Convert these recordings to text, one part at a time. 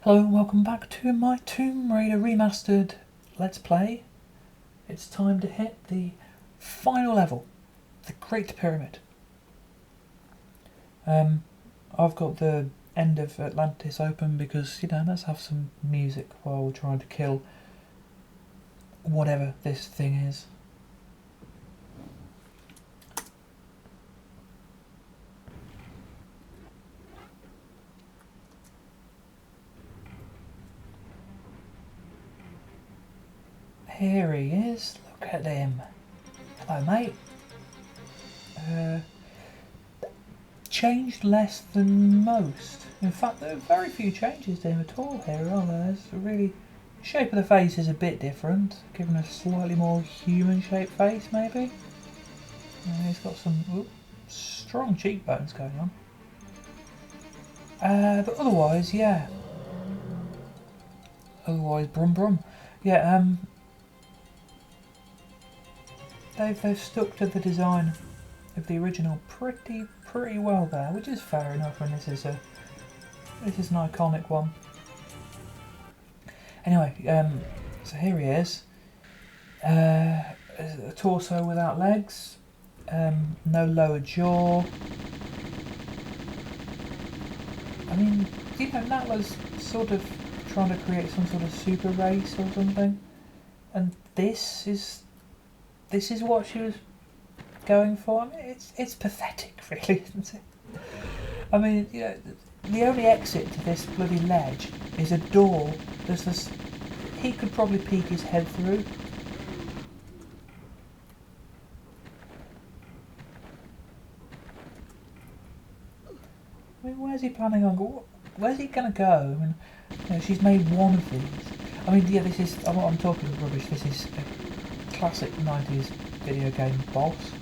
Hello and welcome back to my Tomb Raider Remastered Let's Play. It's time to hit the final level, the Great Pyramid. I've got the end of Atlantis open because, let's have some music while we're trying to kill whatever this thing is. Here he is, look at him. Hello mate. Changed less than most. In fact, there are very few changes to him at all here, aren't there? There's really... The shape of the face is a bit different, given a slightly more human-shaped face, maybe. He's got some strong cheekbones going on. But otherwise, yeah. Otherwise, brum brum. Yeah, they've stuck to the design of the original pretty well there, which is fair enough when this is an iconic one. Anyway, so here he is. A torso without legs, no lower jaw. I mean, Natla's sort of trying to create some sort of super race or something, and this is what she was going for. I mean, it's pathetic, really, isn't it? I mean, the only exit to this bloody ledge is a door. There's this. He could probably peek his head through. I mean, where's he planning on going? Where's he going to go? I mean, she's made one of these. I mean, yeah, this is. I'm talking rubbish. This is a classic 90s video game boss.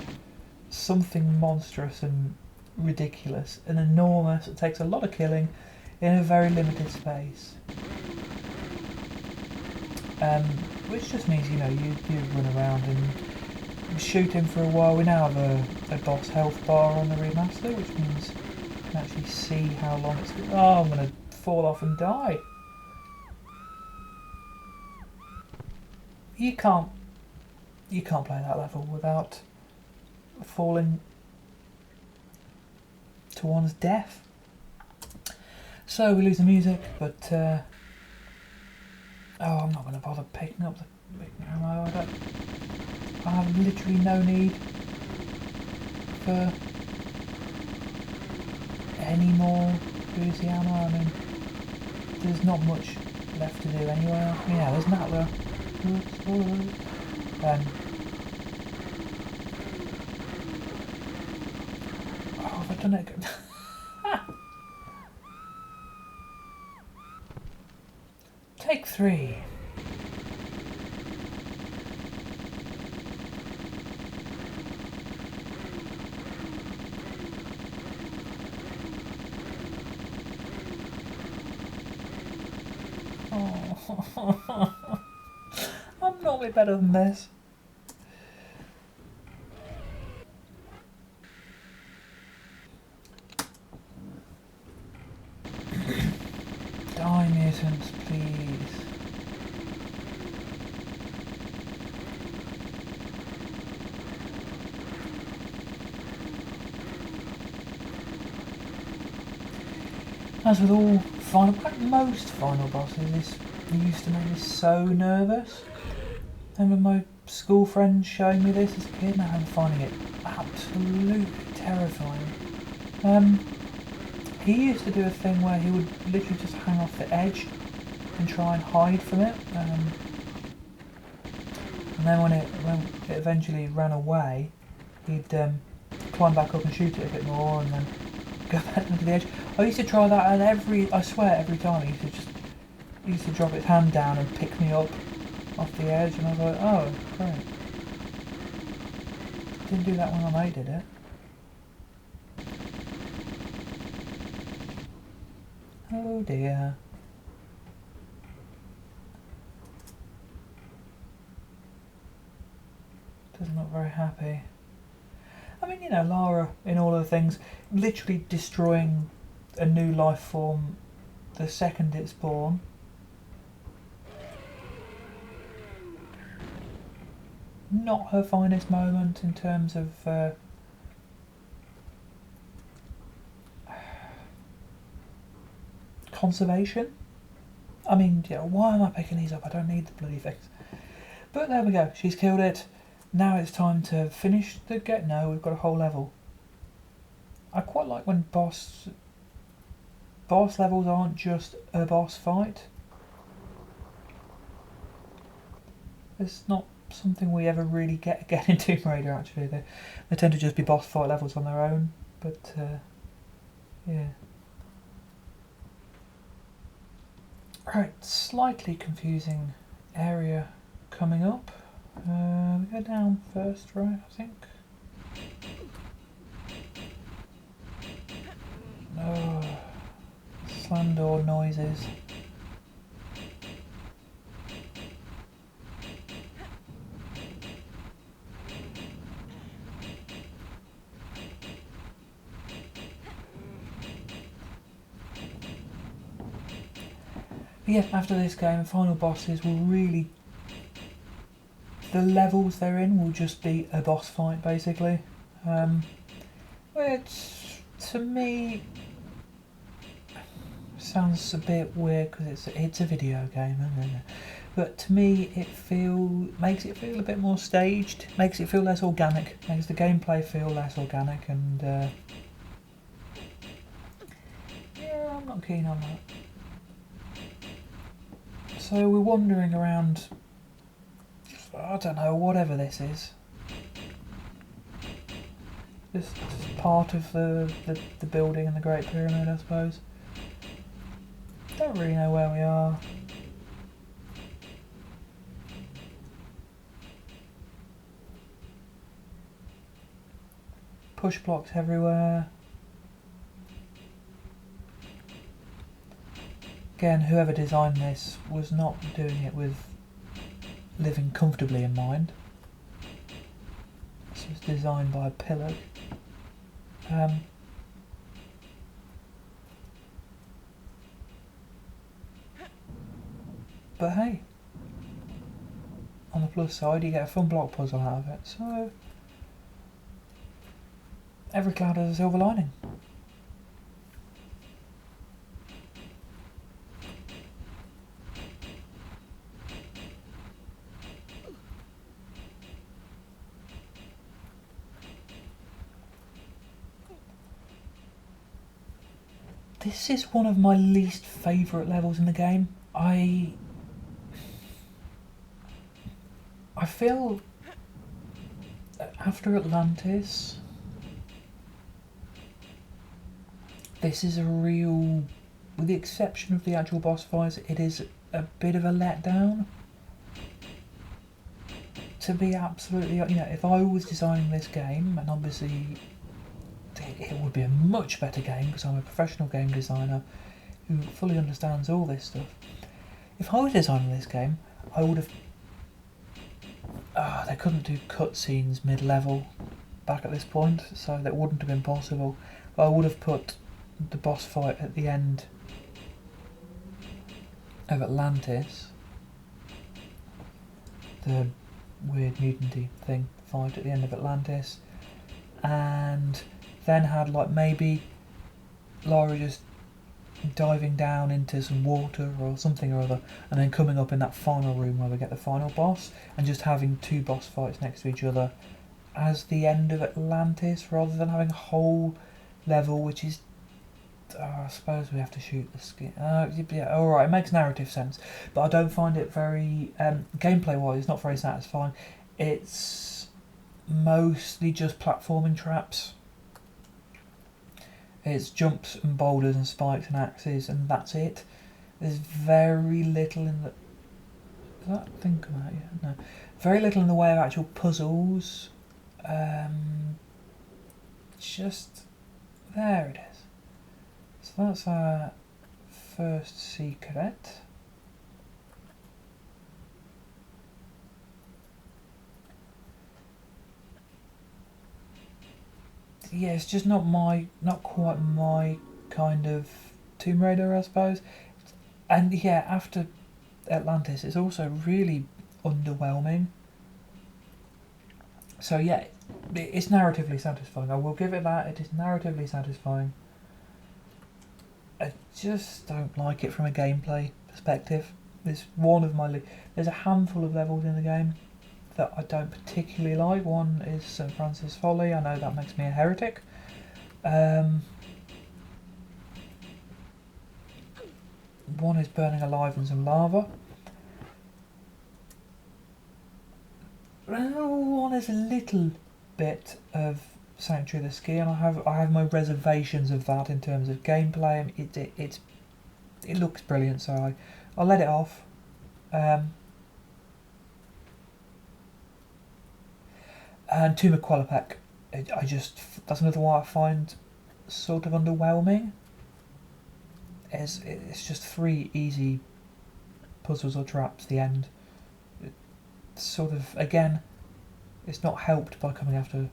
Something monstrous and ridiculous and enormous. It takes a lot of killing in a very limited space. Which just means, you run around and shoot him for a while. We now have a boss health bar on the remaster, which means you can actually see how long it's been. Oh, I'm going to fall off and die. You can't play that level without falling to one's death. So we lose the music, but I'm not going to bother picking up the ammo. I have literally no need for any more Uzi ammo. I mean, there's not much left to do anyway. Yeah, there's Natla. I've done it. Take 3. Oh. I'm normally better than this. Die, mutants, please. As with all most final bosses, they used to make me so nervous. I remember my school friends showing me this as a kid, and I'm finding it absolutely terrifying. He used to do a thing where he would literally just hang off the edge and try and hide from it. And then when it eventually ran away, he'd climb back up and shoot it a bit more, and then go back onto the edge. I used to try that, and I swear every time he used to drop his hand down and pick me up off the edge, and I was like, oh, great. Didn't do that when I did it. Oh dear. Doesn't look very happy. I mean, Lara, in all her things, literally destroying a new life form the second it's born. Not her finest moment in terms of conservation. I mean, yeah, why am I picking these up? I don't need the bloody things. But there we go, she's killed it. Now it's time to finish the get. No, we've got a whole level. I quite like when boss levels aren't just a boss fight. It's not something we ever really get in Tomb Raider, actually. They tend to just be boss fight levels on their own, but yeah. Right, slightly confusing area coming up. We go down first, right, I think. Oh, slam door noises. But yeah, after this game, final bosses will really... The levels they're in will just be a boss fight, basically. Which, to me, sounds a bit weird because it's a video game, isn't it? But to me, makes it feel a bit more staged, makes it feel less organic, makes the gameplay feel less organic, and yeah, I'm not keen on that. So we're wandering around, I don't know, whatever this is. Just part of the building in the Great Pyramid, I suppose. Don't really know where we are. Push blocks everywhere. Again, whoever designed this was not doing it with living comfortably in mind. This was designed by a pillock. But hey, on the plus side, you get a fun block puzzle out of it, so every cloud has a silver lining. This is one of my least favourite levels in the game. I feel after Atlantis, this is a real, with the exception of the actual boss fights, it is a bit of a letdown. To be absolutely, if I was designing this game, and obviously it would be a much better game because I'm a professional game designer who fully understands all this stuff. If I was designing this game, I would have... they couldn't do cutscenes mid-level back at this point, so that wouldn't have been possible. But I would have put the boss fight at the end of Atlantis, the weird mutanty thing fight at the end of Atlantis, and then had like maybe Lara just diving down into some water or something or other, and then coming up in that final room where we get the final boss, and just having two boss fights next to each other as the end of Atlantis, rather than having a whole level which is... I suppose we have to shoot the skin. Yeah, alright, it makes narrative sense, but I don't find it very... gameplay-wise, it's not very satisfying. It's mostly just platforming traps. It's jumps and boulders and spikes and axes, and that's it. There's very little in the... Does that thing come out yet? No. Very little in the way of actual puzzles. Just... There it is. So that's our first secret. Yeah, it's just not quite my kind of Tomb Raider, I suppose. And yeah, after Atlantis, it's also really underwhelming. So yeah, it's narratively satisfying. I will give it that. It is narratively satisfying. I just don't like it from a gameplay perspective. There's there's a handful of levels in the game that I don't particularly like. One is St. Francis Folly. I know that makes me a heretic. One is Burning Alive in some lava. One is a little bit of Sanctuary of the Ski, and I have my reservations of that in terms of gameplay. It looks brilliant, so I'll let it off. And Tomb of Qualopec, that's another one I find sort of underwhelming. It's just 3 easy puzzles or traps. The end, it's sort of, again, it's not helped by coming after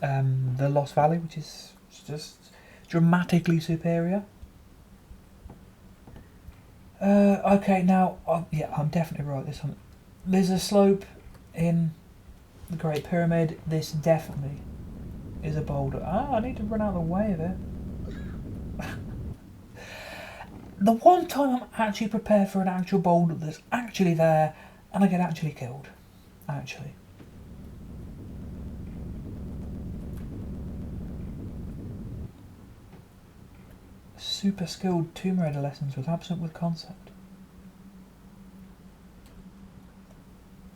the Lost Valley, which is just dramatically superior. Okay, now yeah, I'm definitely right this one. There's a slope in the Great Pyramid. This definitely is a boulder. I need to run out of the way of it. The one time I'm actually prepared for an actual boulder that's actually there, and I get actually killed. Actually. Super skilled Tomb Raider lessons was absent with concept.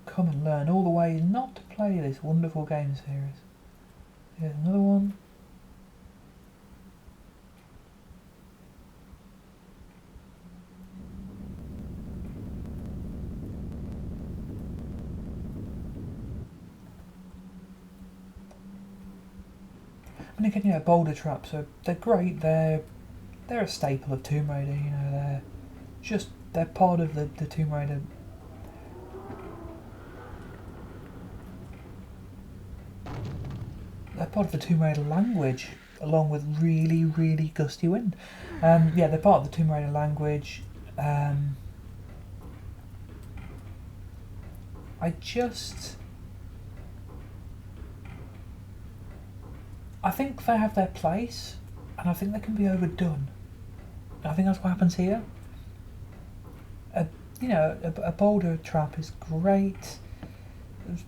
Come and learn all the ways not to play this wonderful game series. Here's another one. And again, yeah, boulder traps they're great. They're a staple of Tomb Raider. You know, they're part of the Tomb Raider. They're part of the Tomb Raider language, along with really, really gusty wind. Yeah, they're part of the Tomb Raider language. I think they have their place, and I think they can be overdone. I think that's what happens here. A boulder trap is great.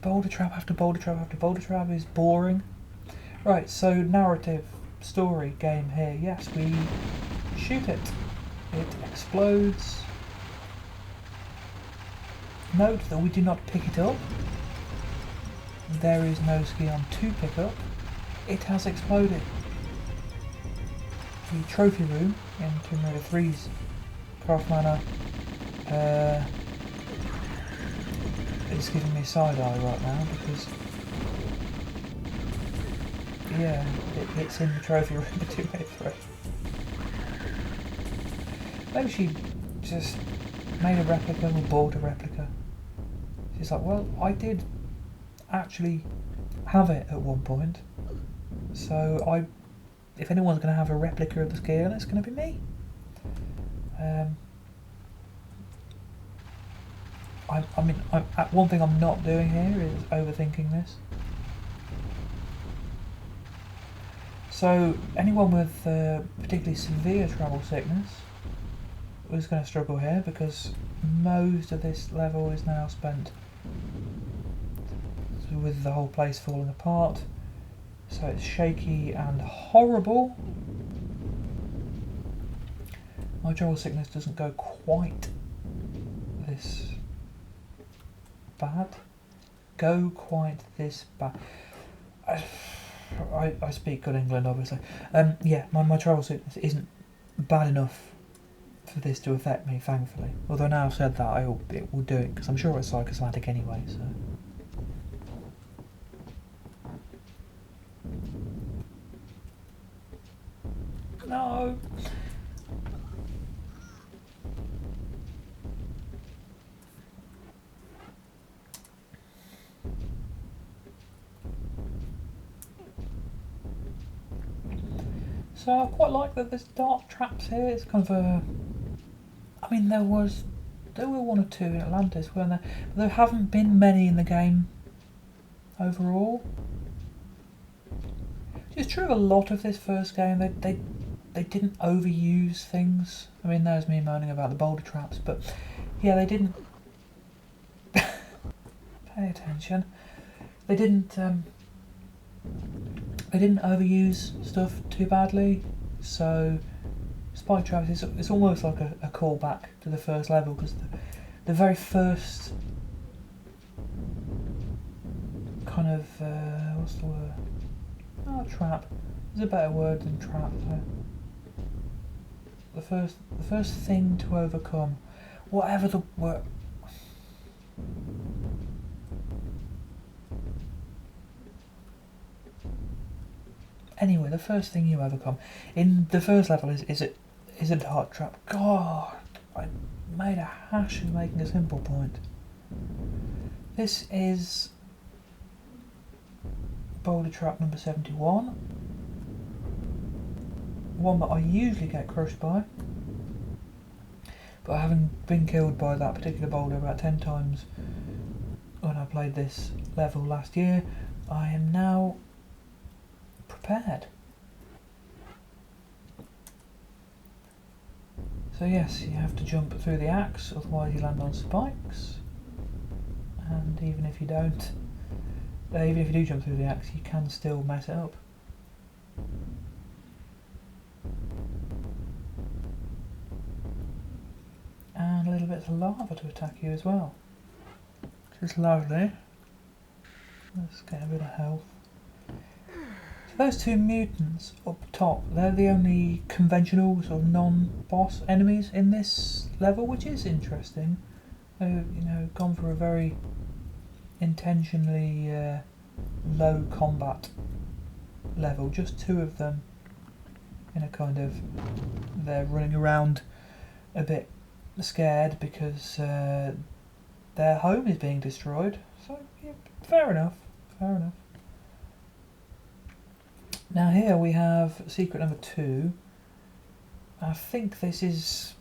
Boulder trap after boulder trap after boulder trap is boring. Right, so narrative, story, game here. Yes, we shoot it. It explodes. Note that we do not pick it up. There is no ski on to pick up. It has exploded. The trophy room in Tomb Raider 3's Craft Manor is giving me side eye right now because, yeah, it's in the trophy room in Tomb Raider 3. Maybe she just made a replica or bought a replica. She's like, well, I did actually have it at one point. So if anyone's going to have a replica of the scale, it's going to be me. One thing I'm not doing here is overthinking this. So anyone with particularly severe travel sickness is going to struggle here because most of this level is now spent with the whole place falling apart. So it's shaky and horrible. My travel sickness doesn't go quite this bad. I speak good England, obviously. Yeah, my travel sickness isn't bad enough for this to affect me, thankfully. Although now I've said that, it will do it, because I'm sure it's psychosomatic anyway, so... No! So I quite like that there's dark traps here. It's kind of a... I mean, there were one or two in Atlantis, weren't there? But there haven't been many in the game overall. It's true of a lot of this first game, they didn't overuse things. I mean, there's me moaning about the boulder traps, but yeah, they didn't... Pay attention. They didn't overuse stuff too badly, so spike traps it's almost like a callback to the first level, because the very first kind of what's the word? Oh, trap. There's a better word than trap. The first thing to overcome, whatever the word. Anyway, the first thing you overcome in the first level is a dark trap. God, I made a hash of making a simple point. This is boulder trap number 71. One that I usually get crushed by, but having been killed by that particular boulder about 10 times when I played this level last year, I am now prepared. So yes, you have to jump through the axe, otherwise you land on spikes. And even if you don't, even if you do jump through the axe, you can still mess it up. And a little bit of lava to attack you as well, which is lovely. Let's get a bit of health. So those two mutants up top, they're the only conventional sort of non-boss enemies in this level, which is interesting. They've, you know, gone for a very intentionally low combat level. Just two of them in a kind of, they're running around a bit scared because their home is being destroyed. So yeah, fair enough. Now here we have secret number 2. I think this is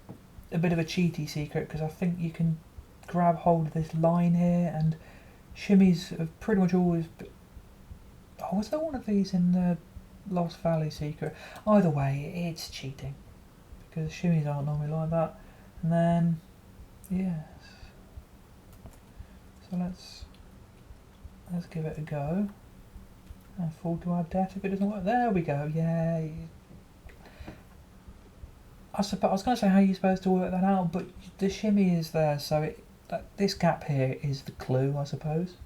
a bit of a cheaty secret, because I think you can grab hold of this line here, and shimmies have pretty much always been... Oh, was there one of these in the Lost Valley secret? Either way, it's cheating, because shimmies aren't normally like that. And then, yes. So let's give it a go. And fall to our death if it doesn't work. There we go, yay. I was going to say how you're supposed to work that out, but the shimmy is there, so this gap here is the clue, I suppose.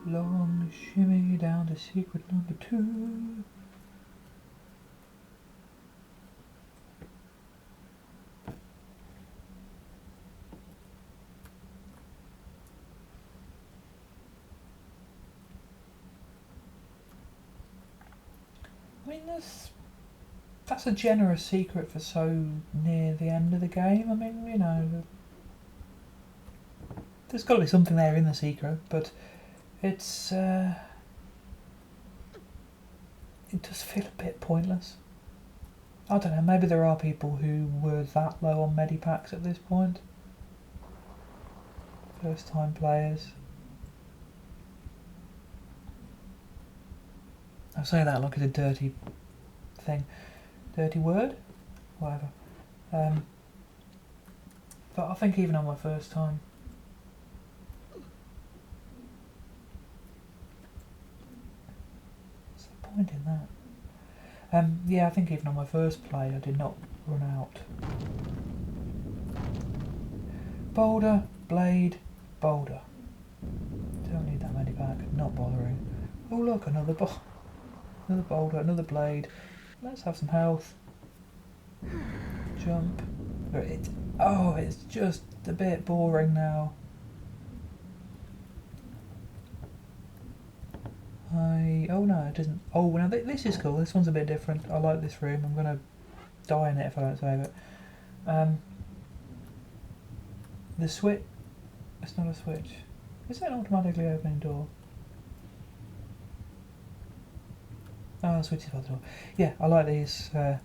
Long shimmy down to secret number 2. I mean, that's a generous secret for so near the end of the game. I mean, you know, there's got to be something there in the secret, but it's it does feel a bit pointless. I don't know, maybe there are people who were that low on medipacks at this point. First time players. I say that like it's a dirty thing. Dirty word? Whatever. But I think even on my first time, point in that. Yeah, I think even on my first play I did not run out. Boulder, blade, boulder. Don't need that many back, not bothering. Oh look, another boulder, another blade. Let's have some health. Jump. It's just a bit boring now. Oh no, it isn't. Oh, now this is cool. This one's a bit different. I like this room. I'm gonna die in it if I don't save it. The switch. It's not a switch. Is that an automatically opening door? Oh, the switch is by the door. Yeah, I like these. There's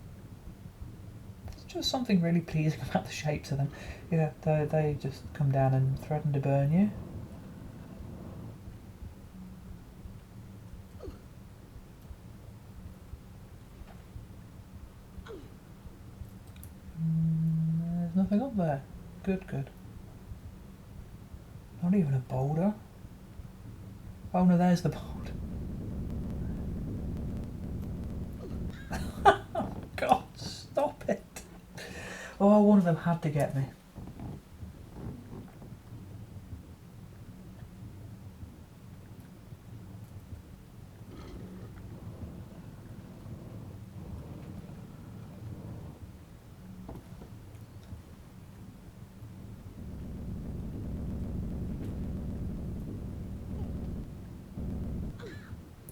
just something really pleasing about the shapes of them. Yeah, they just come down and threaten to burn you. There's nothing up there. Good, good. Not even a boulder. Oh no, there's the boulder. Oh God, stop it. Oh, one of them had to get me.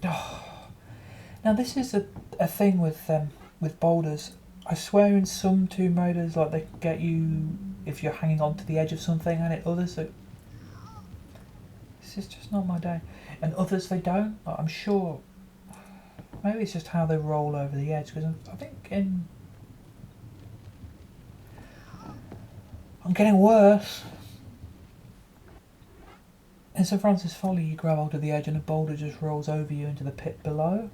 Oh. Now this is a thing with boulders. I swear in some Tomb Raiders, like they can get you if you're hanging on to the edge of something, and in others, this is just not my day. And others they don't. Like, I'm sure. Maybe it's just how they roll over the edge. Because I think I'm getting worse. In St Francis Folly, you grab hold of the edge, and a boulder just rolls over you into the pit below.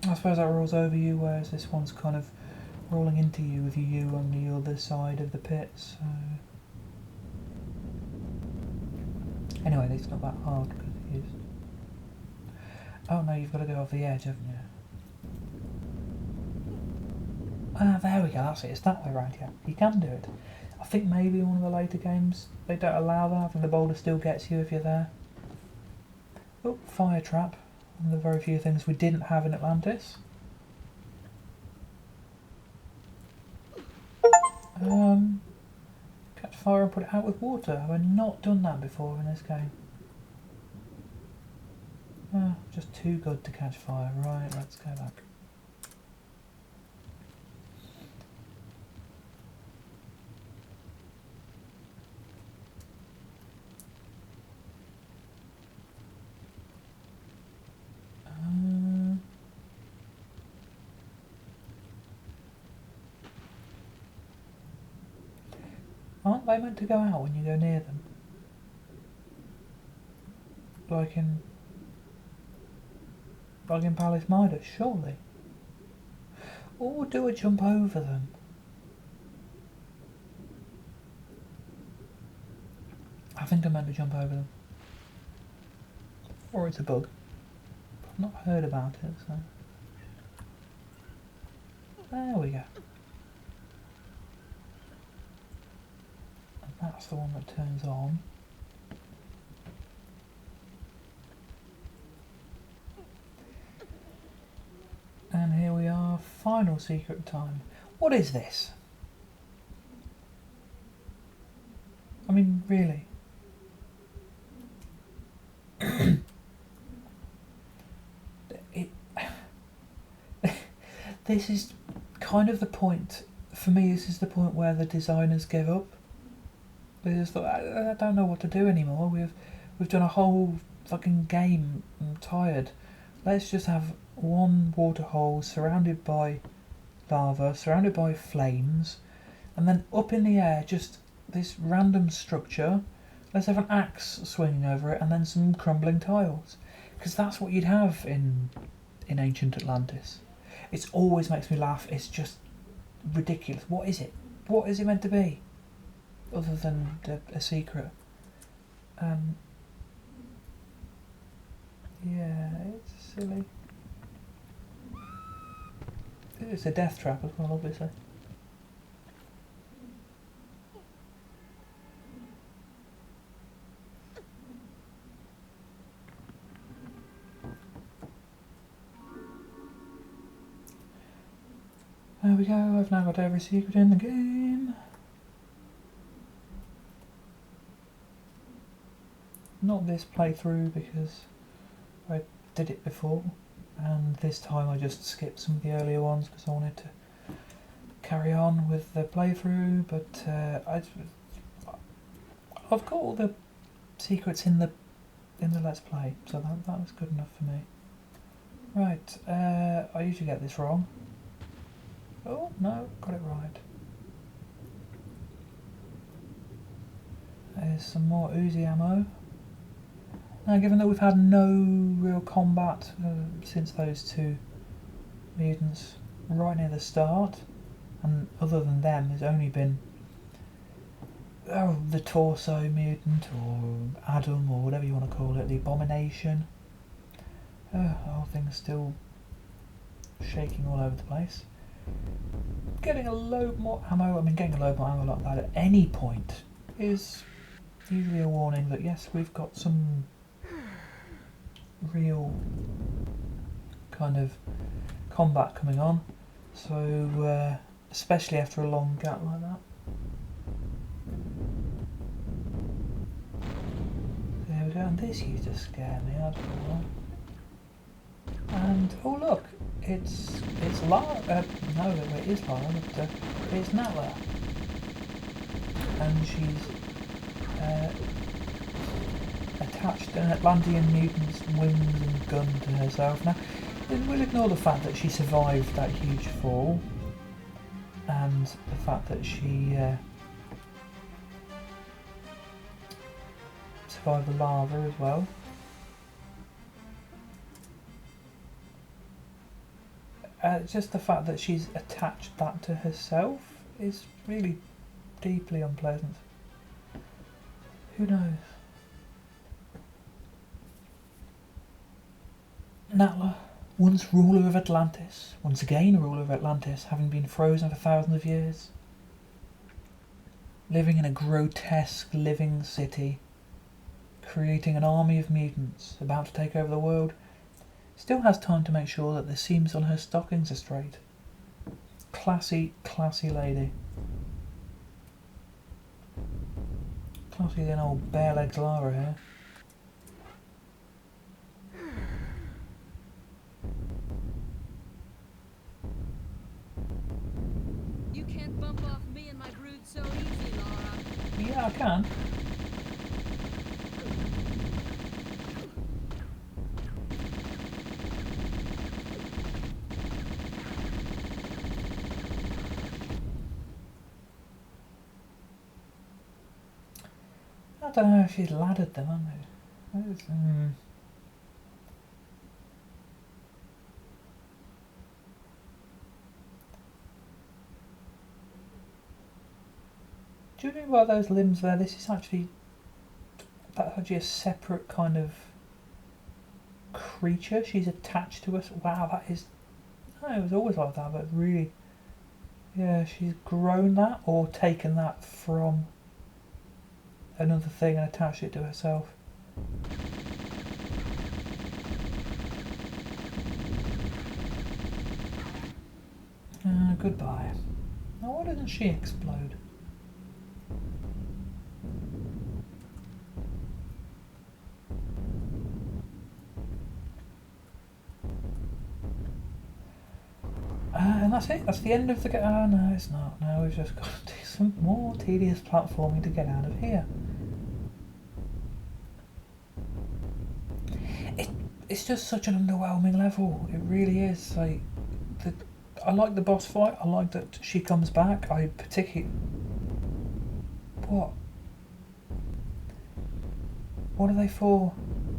I suppose that rolls over you, whereas this one's kind of rolling into you with you on the other side of the pit. So anyway, it's not that hard because it is. Oh no, you've got to go off the edge, haven't you? Ah, there we go. That's it. It's that way around. Yeah, you can do it. I think maybe in one of the later games they don't allow that. I think the boulder still gets you if you're there. Oh, fire trap. One of the very few things we didn't have in Atlantis. Catch fire and put it out with water. Have I not done that before in this game? Ah, just too good to catch fire. Right, let's go back. Aren't they meant to go out when you go near them? Like in Palace Midas, surely. Or do I jump over them? I think I meant to jump over them. Or it's a bug. I've not heard about it, so... There we go. And that's the one that turns on. And here we are, final secret time. What is this? I mean, really? This is kind of the point, for me, this is the point where the designers give up. They just thought, I don't know what to do anymore. We've done a whole fucking game. I'm tired. Let's just have one water hole surrounded by lava, surrounded by flames, and then up in the air, just this random structure. Let's have an axe swinging over it, and then some crumbling tiles, because that's what you'd have in ancient Atlantis. It always makes me laugh. It's just ridiculous. What is it? What is it meant to be? Other than a secret. Yeah, it's silly. It's a death trap as well, obviously. There we go, I've now got every secret in the game. not this playthrough because I did it before, and this time I just skipped some of the earlier ones because I wanted to carry on with the playthrough, but I've got all the secrets in the Let's Play, so that was good enough for me. Right, I usually get this wrong. Oh, no, got it right. There's some more Uzi ammo. Now, given that we've had no real combat since those two mutants right near the start, and other than them, there's only been the Torso mutant, or Adam, or whatever you want to call it, the Abomination. The whole thing's still shaking all over the place. Getting a load more ammo, getting a load more ammo like that at any point is usually a warning that yes, we've got some real kind of combat coming on. So, especially after a long gap like that. There we go, and this used to scare me, I don't know why. And, oh look, it's Lara, no, it is Lara, but it's Natla. And she's attached an Atlantean mutant's wings and gun to herself. Now, we'll ignore the fact that she survived that huge fall, and the fact that she survived the lava as well. Just the fact that she's attached that to herself is really deeply unpleasant. Who knows? Natla, once ruler of Atlantis, once again ruler of Atlantis, having been frozen for thousands of years, living in a grotesque living city, creating an army of mutants about to take over the world, still has time to make sure that the seams on her stockings are straight. Classy, classy lady. Classy than old bare legs Lara here. You can't bump off me and my brood so easy, Lara. Yeah, I can. I don't know if she's laddered them, hasn't she? Do you know about those limbs there? That's actually a separate kind of creature. She's attached to us. Wow, that is. I don't know, it was always like that, but really, yeah, she's grown that or taken that from another thing and attached it to herself. Goodbye. Now, why doesn't she explode? And that's it. That's the end of the game. Oh, no, it's not. Now we've just got to do some more tedious platforming to get out of here. It's just such an underwhelming level. It really is. I like the boss fight. I like that she comes back. I particularly... What? What are they for?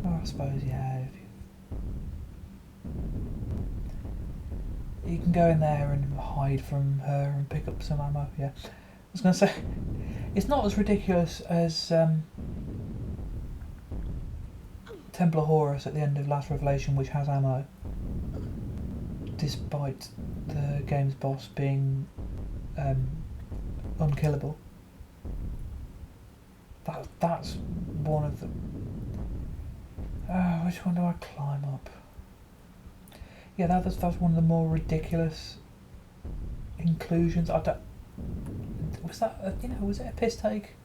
Oh, I suppose, yeah. You can go in there and hide from her and pick up some ammo, yeah. I was going to say, it's not as ridiculous as Temple of Horus at the end of Last Revelation, which has ammo, despite the game's boss being unkillable. That's one of them. Which one do I climb up? Yeah, that's one of the more ridiculous inclusions. I don't. Was that was it a piss take?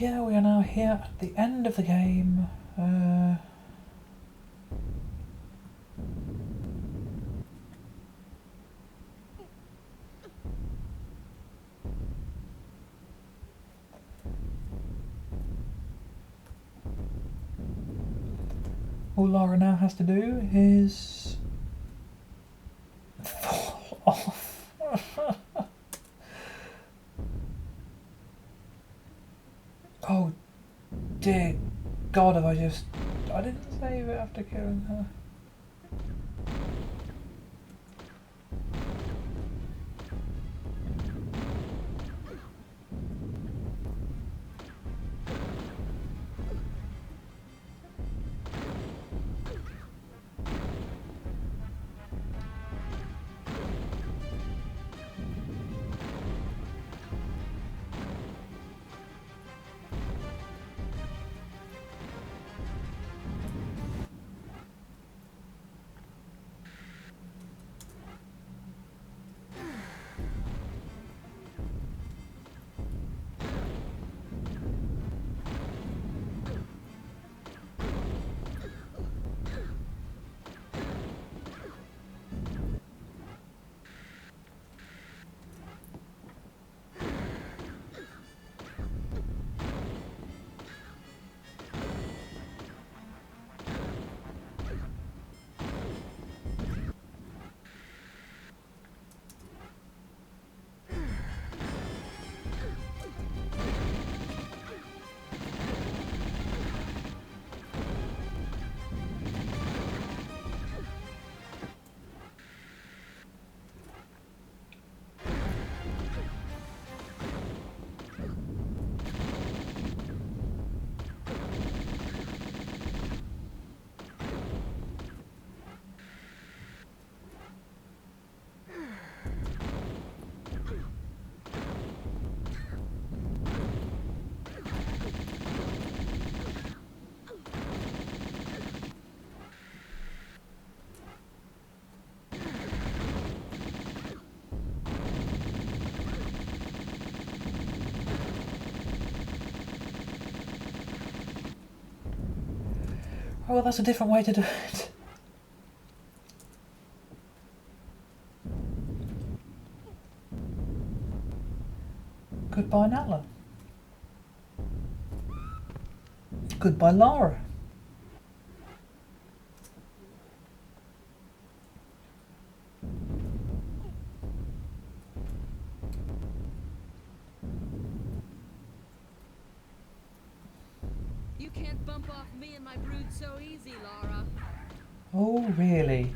yeah, we are now here at the end of the game. All Lara now has to do is fall off. Oh dear God, have I didn't save it after killing her. Oh, well, that's a different way to do it. Goodbye, Natla. Goodbye, Lara. You can't bump off me and my brood so easy, Lara. Oh, really?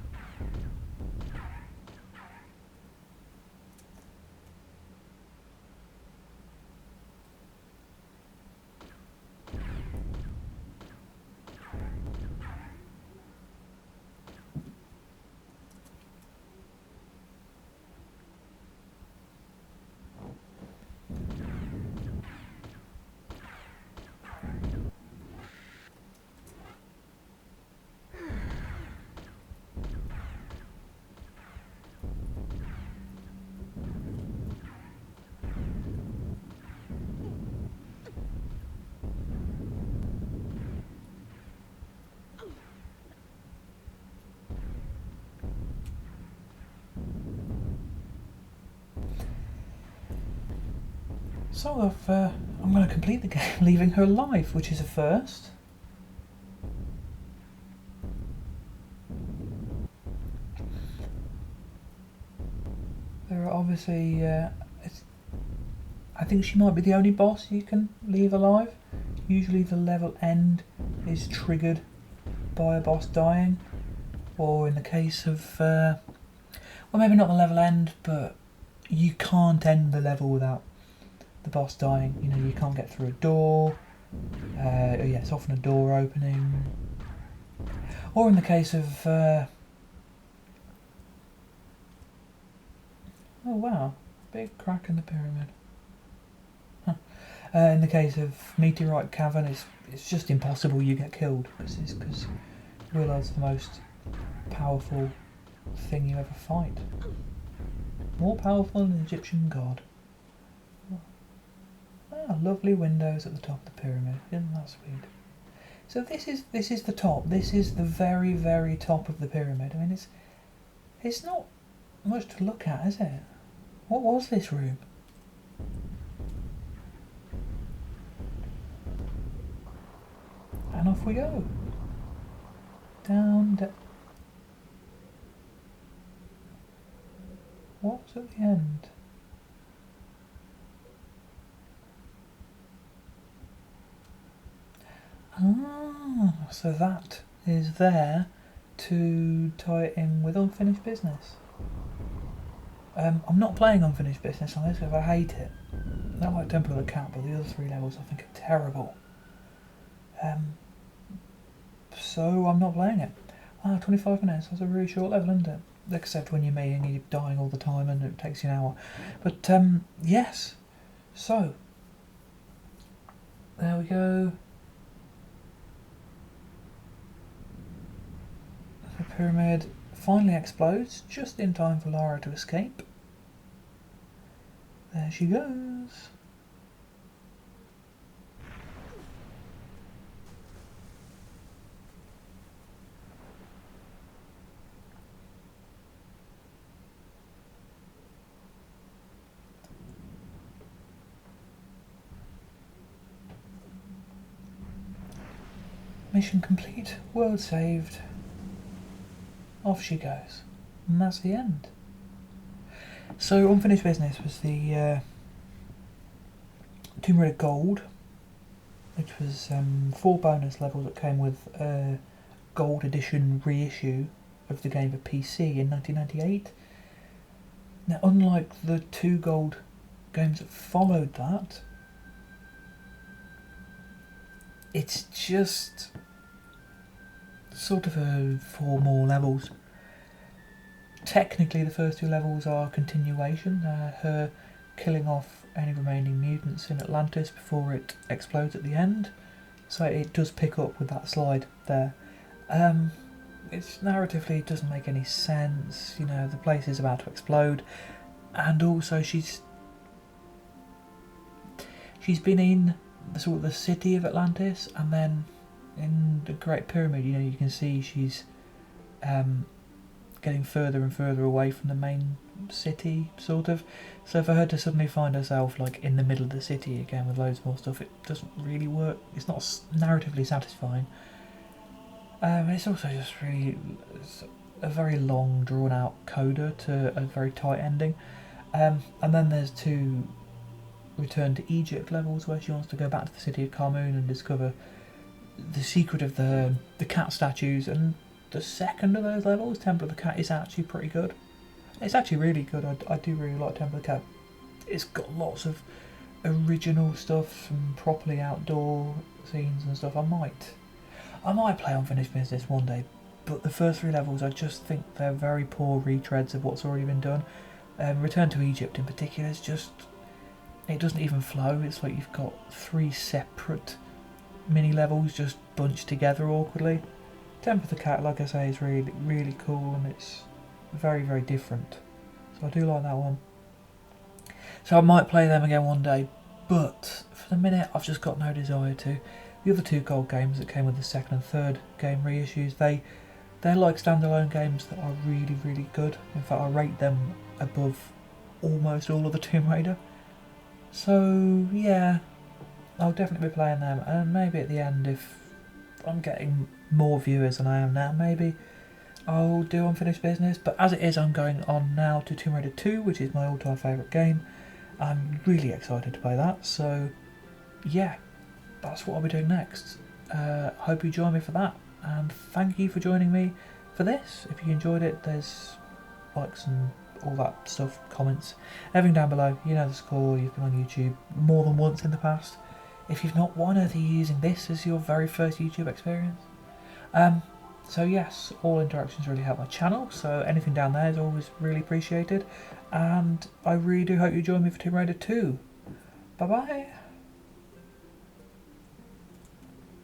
So I'm going to complete the game leaving her alive, which is a first. There are obviously, I think she might be the only boss you can leave alive. Usually the level end is triggered by a boss dying, or in the case of, well, maybe not the level end, but you can't end the level without the boss dying. You know, you can't get through a door. Yeah, it's often a door opening, or in the case of oh wow, big crack in the pyramid. Huh. In the case of Meteorite Cavern, it's just impossible you get killed because Willow's the most powerful thing you ever fight. More powerful than an Egyptian god. Ah, lovely windows at the top of the pyramid. Isn't that sweet? So this is the top. This is the very, very top of the pyramid. I mean, it's not much to look at, is it? What was this room? And off we go. Down. What's at the end? Ah, so that is there to tie it in with unfinished business. I'm not playing unfinished business on this because I hate it. I don't like Temple of the Cat, but the other 3 levels I think are terrible. So I'm not playing it. 25 minutes, that's a really short level, isn't it? Except when you're me and you're dying all the time and it takes you an hour. But yes, so there we go. The pyramid finally explodes just in time for Lara to escape. There she goes. Mission complete, world saved. Off she goes. And that's the end. So unfinished business was the Tomb Raider Gold, which was 4 bonus levels that came with a Gold Edition reissue of the game for PC in 1998. Now, unlike the 2 gold games that followed that, it's just sort of 4 more levels. Technically the first 2 levels are continuation, her killing off any remaining mutants in Atlantis before it explodes at the end, so it does pick up with that slide there. It's narratively, it doesn't make any sense, you know, the place is about to explode, and also she's been in the city of Atlantis, and then in the Great Pyramid, you know, you can see she's getting further and further away from the main city, sort of. So for her to suddenly find herself like in the middle of the city again with loads more stuff, it doesn't really work. It's not narratively satisfying. It's also just really a very long, drawn-out coda to a very tight ending. And then there's 2 Return to Egypt levels where she wants to go back to the city of Kharmoon and discover the secret of the cat statues, and the second of those levels, Temple of the Cat, is actually pretty good. It's actually really good. I do really like Temple of the Cat. It's got lots of original stuff and properly outdoor scenes and stuff. I might play Unfinished Business one day, but the first 3 levels I just think they're very poor retreads of what's already been done. Return to Egypt in particular is just, it doesn't even flow. It's like you've got 3 separate mini levels just bunched together awkwardly. Temple of the Cat, like I say, is really, really cool, and it's very, very different. So I do like that one. So I might play them again one day, but for the minute I've just got no desire to. The other 2 gold games that came with the 2nd and 3rd game reissues, they're like standalone games that are really, really good. In fact, I rate them above almost all of the Tomb Raider. So yeah, I'll definitely be playing them, and maybe at the end, if I'm getting more viewers than I am now, maybe I'll do Unfinished Business. But as it is, I'm going on now to Tomb Raider 2, which is my all-time favourite game. I'm really excited to play that, so yeah, that's what I'll be doing next. Hope you join me for that, and thank you for joining me for this. If you enjoyed it, there's likes and all that stuff, comments, everything down below. You know the score. You've been on YouTube more than once in the past. If you've not, why on earth are you using this as your very first YouTube experience? So yes, all interactions really help my channel, so anything down there is always really appreciated, and I really do hope you join me for Tomb Raider 2. Bye bye!